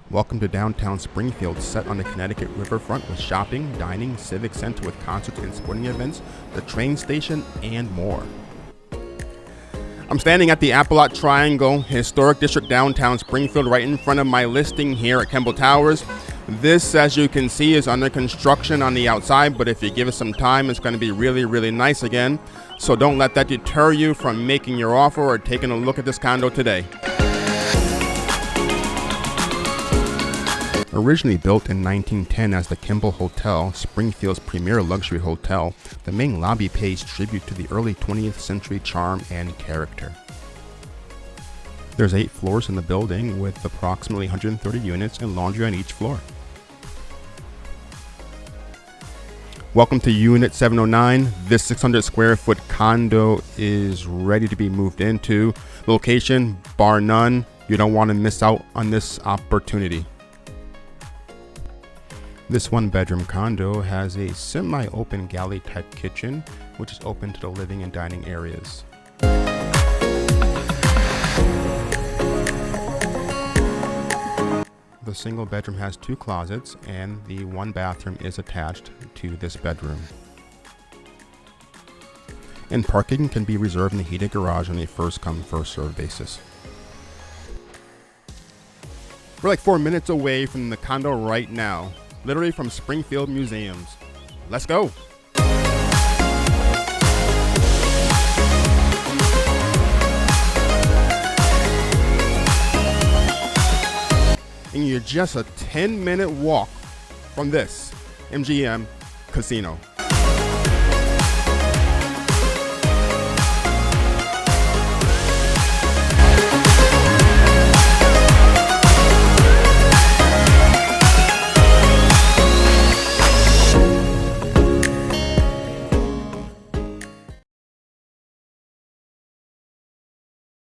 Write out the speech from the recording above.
Welcome to downtown Springfield, set on the Connecticut riverfront with shopping, dining, civic center with concerts and sporting events, the train station, and more. I'm standing at the Appalot Triangle, historic district downtown Springfield, right in front of my listing here at Kimball Towers. This, as you can see, is under construction on the outside, but if you give it some time, it's going to be really nice again. So don't let that deter you from making your offer or taking a look at this condo today. Originally built in 1910 as the Kimball Hotel, Springfield's premier luxury hotel, the main lobby pays tribute to the early 20th century charm and character. There's 8 floors in the building with approximately 130 units and laundry on each floor. Welcome to Unit 709. This 600 square foot condo is ready to be moved into. Location, bar none. You don't want to miss out on this opportunity. This 1-bedroom condo has a semi-open galley type kitchen, which is open to the living and dining areas. The single bedroom has 2 closets, and the 1 bathroom is attached to this bedroom. And parking can be reserved in the heated garage on a first-come, first-served basis. We're like 4 minutes away from the condo right now. Literally from Springfield Museums. Let's go. And you're just a 10-minute walk from this MGM Casino.